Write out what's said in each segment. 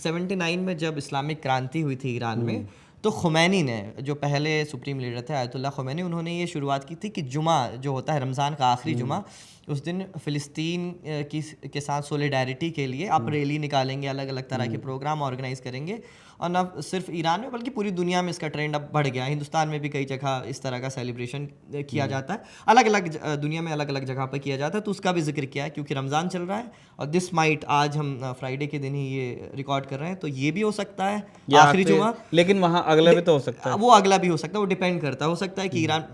79 में जब इस्लामिक क्रांति हुई थी ईरान में, तो खुमैनी ने, जो पहले सुप्रीम लीडर थे आयतुल्लाह खुमैनी, उन्होंने ये शुरुआत की थी कि जुमा जो होता है रमज़ान का आखिरी जुमा, उस दिन फ़िलिस्तीन के साथ सोलिडारिटी के लिए आप रैली निकालेंगे, अलग अलग तरह के प्रोग्राम ऑर्गेनाइज करेंगे। और न सिर्फ ईरान में बल्कि पूरी दुनिया में इसका ट्रेंड अब बढ़ गया। हिंदुस्तान में भी कई जगह इस तरह का सेलिब्रेशन किया जाता है, अलग अलग दुनिया में अलग अलग जगह पर किया जाता है। तो उसका भी जिक्र किया है क्योंकि रमज़ान चल रहा है और दिस माइट, आज हम फ्राइडे के दिन ही ये रिकॉर्ड कर रहे हैं, तो ये भी हो सकता है आखिरी जुमा। लेकिन वहाँ अगला भी तो हो सकता है, वो अगला भी हो सकता है, वो डिपेंड करता है। हो सकता है कि ईरान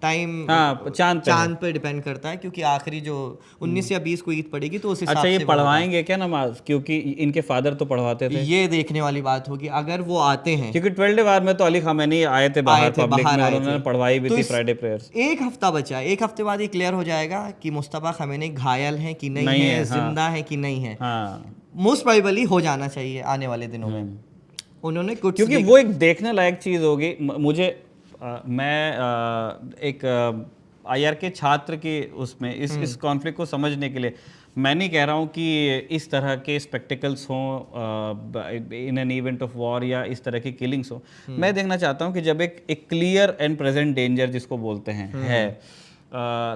टाइम चांद पे डिपेंड करता है, क्योंकि आखिरी जो 19 या 20 को ईद पड़ेगी तो उस हिसाब से। अच्छा, ये पढ़वाएंगे क्या नमाज? क्योंकि इनके फादर तो पढ़वाते थे। ये देखने वाली बात होगी अगर वो आते हैं, क्योंकि 12 वार में तो अली खामेनी आए थे बाहर पब्लिक में और उन्होंने पढ़वाई भी थी फ्राइडे प्रेयर्स। एक हफ्ता बचा है, एक हफ्ते बाद ये क्लियर हो जाएगा कि मुस्तफा खामेनी घायल हैं कि नहीं है, जिंदा है कि नहीं है। मोस्ट प्रोबेबली हो जाना चाहिए आने वाले दिनों में। उन्होंने कुछ, क्योंकि वो एक देखने लायक चीज़ होगी। मुझे मैं एक IR के छात्र की उसमें इस कॉन्फ्लिक्ट को समझने के लिए, मैं नहीं कह रहा हूँ कि इस तरह के स्पेक्टिकल्स हों in an event of war या इस तरह की किलिंग्स हो। मैं देखना चाहता हूँ कि जब एक क्लियर एंड प्रेजेंट डेंजर जिसको बोलते हैं है,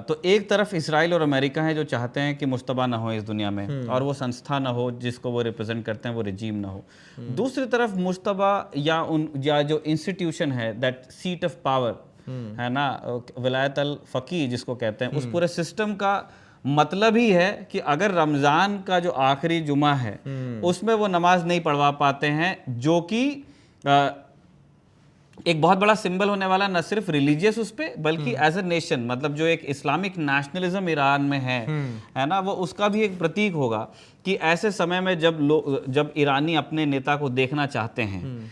तो एक तरफ इसराइल और अमेरिका हैं जो चाहते हैं कि मुश्तबा ना हो इस दुनिया में और वो संस्था ना हो जिसको वो रिप्रेजेंट करते हैं, वो रिजीम ना हो। दूसरी तरफ मुश्तबा या जो इंस्टीट्यूशन है, दैट सीट ऑफ पावर है ना, विलायत अल फ़क़ीह जिसको कहते हैं, उस पूरे सिस्टम का मतलब ही है कि अगर रमज़ान का जो आखिरी जुमा है उसमें वो नमाज नहीं पढ़वा पाते हैं, जो कि एक बहुत बड़ा सिंबल होने वाला, न सिर्फ रिलीजियस उस पे बल्कि एज ए नेशन, मतलब जो एक इस्लामिक नेशनलिज्म ईरान में है ना, वो उसका भी एक प्रतीक होगा कि ऐसे समय में जब ईरानी अपने नेता को देखना चाहते हैं,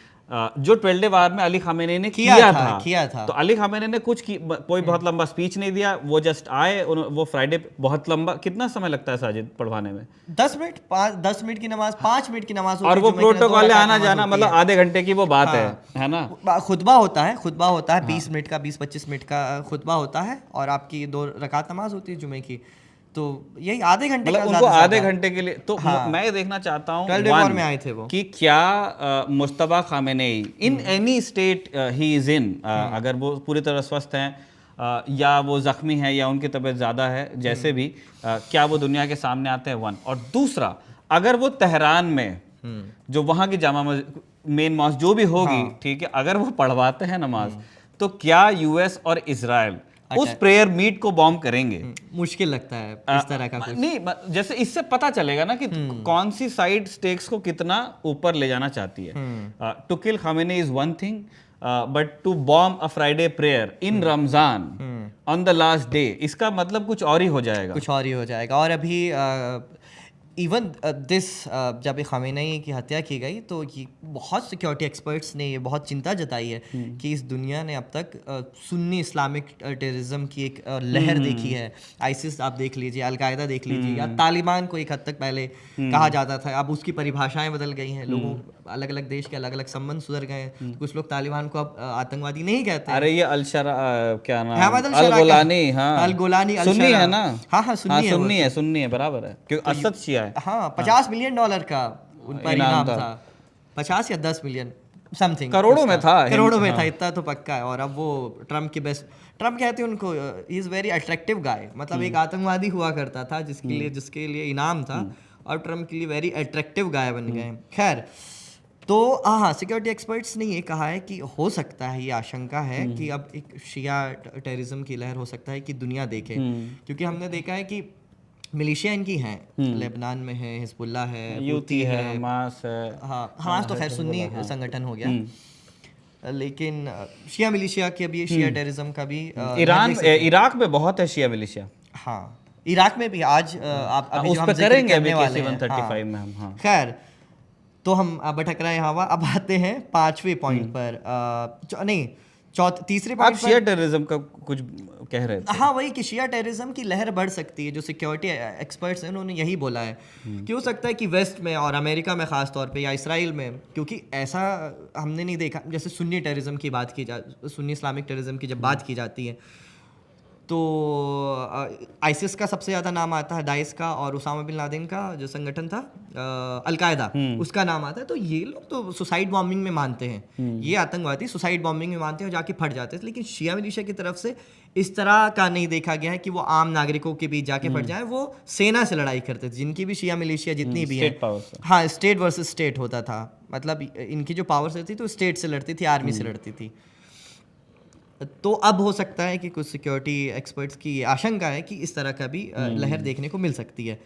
जो 12 वार में अली खामेनी ने किया था। तो अली खामेनी ने कोई बहुत लंबा स्पीच नहीं दिया, वो जस्ट आए, वो फ्राइडे बहुत लंबा, कितना समय लगता है साजिद पढ़वाने में? 10 मिनट की नमाज, 5 मिनट की नमाज, और वो प्रोटोकॉल आना जाना, मतलब आधे घंटे की वो बात है ना। खुतबा होता है 20 मिनट का, 20-25 मिनट का खुतबा होता है और आपकी 2 रकात नमाज होती है जुमे की। तो यही आधे घंटे का, उनको आधे घंटे के लिए। तो मैं ये देखना चाहता हूँ में आए थे वो कि क्या Mustafa Khamenei in any state he is in, अगर वो पूरी तरह स्वस्थ हैं या वो जख्मी है या उनकी तबीयत ज़्यादा है, जैसे भी, क्या वो दुनिया के सामने आते हैं, वन। और दूसरा, अगर वो तेहरान में जो वहाँ की जामा मेन मॉस्क जो भी होगी, ठीक है, अगर वो पढ़वाते हैं नमाज, तो क्या US और इजराइल उस प्रेयर मीट को बॉम्ब करेंगे? मुश्किल लगता है इस तरह का कुछ। नहीं, जैसे इससे पता चलेगा ना कि कौन सी साइड स्टेक्स को कितना ऊपर ले जाना चाहती है। To kill Khamenei is one thing, but to bomb a Friday prayer in Ramzan on the last day, इसका मतलब कुछ और ही हो जाएगा। और अभी इवन दिस जब खामेनी की हत्या की गई तो ये बहुत सिक्योरिटी एक्सपर्ट्स ने ये बहुत चिंता जताई है कि इस दुनिया ने अब तक सुन्नी इस्लामिक टेररिज्म की एक लहर देखी है। आइसिस आप देख लीजिए, अलकायदा देख लीजिए, या तालिबान को एक हद तक पहले कहा जाता था, अब उसकी परिभाषाएं बदल गई हैं। लोगों अलग अलग देश के अलग अलग संबंध सुधर गए हैं। कुछ लोग तालिबान को अब आतंकवादी नहीं कहते। अरे ये क्या नाम, अल-गोलानी सुन्नी है ना? हाँ, सुन्नी है, बराबर है, क्योंकि असद शिया है। हाँ, $50 मिलियन का उन पर इनाम था, 50 या 10 मिलियन समथिंग, करोड़ों में था, इतना तो पक्का है। और अब वो ट्रम्प कहते हैं उनको, ही इज़ वेरी अट्रैक्टिव गाय, मतलब एक आतंकवादी हुआ करता था जिसके लिए इनाम था, और ट्रम्प के लिए वेरी अट्रैक्टिव गाय बन गए। खैर, तो हाँ, सिक्योरिटी एक्सपर्ट्स ने ये कहा है कि हो सकता है, ये आशंका है कि अब एक शिया टेररिज्म की लहर हो सकता है कि दुनिया देखे, क्योंकि हमने देखा है कि मिलिशिया इनकी हैं, लेबनान में है, हिजबुल्लाह है, यूती है, हमास है। हाँ, हमास तो खैर सुन्नी संगठन हो गया, लेकिन शिया मिलिशिया की अभी, शिया टेररिज्म का भी इराक में बहुत है शिया मिलिशिया। हाँ, इराक में भी आज आप अभी उस पे करेंगे अभी केसी 135 में हम। खैर, तो हम भटक रहे हैं हवा। अब आते हैं 5वें पॉइंट पर, तीसरे पॉइंट पर। शिया टेररिज्म का कुछ कह रहे थे। हाँ, वही कि शिया टेररिज्म की लहर बढ़ सकती है। जो सिक्योरिटी एक्सपर्ट्स हैं उन्होंने यही बोला है कि हो सकता है कि वेस्ट में और अमेरिका में ख़ास तौर पे, या इसराइल में, क्योंकि ऐसा हमने नहीं देखा, जैसे सुन्नी टेररिज्म की बात की सुन्नी इस्लामिक टेररिज्म की जब बात की जाती है तो आइसिस का सबसे ज़्यादा नाम आता है, दाइश का, और उसामा बिन लादेन का जो संगठन था अलकायदा, उसका नाम आता है। तो ये लोग तो सुसाइड बॉम्बिंग में मानते हैं, ये आतंकवादी सुसाइड बॉम्बिंग में मानते हैं और जाके फट जाते हैं। लेकिन शिया मिलिशिया की तरफ से इस तरह का नहीं देखा गया है कि वो आम नागरिकों के बीच जाके फट जाए, वो सेना से लड़ाई करते थे। जिनकी भी शिया मिलिशिया जितनी भी है, स्टेट पावर से। हाँ, स्टेट वर्सेस स्टेट होता था, मतलब इनकी जो पावर्स रहती थी तो स्टेट से लड़ती थी, आर्मी से लड़ती थी। तो अब हो सकता है कि कुछ सिक्योरिटी एक्सपर्ट्स की आशंका है कि इस तरह का भी लहर देखने को मिल सकती है।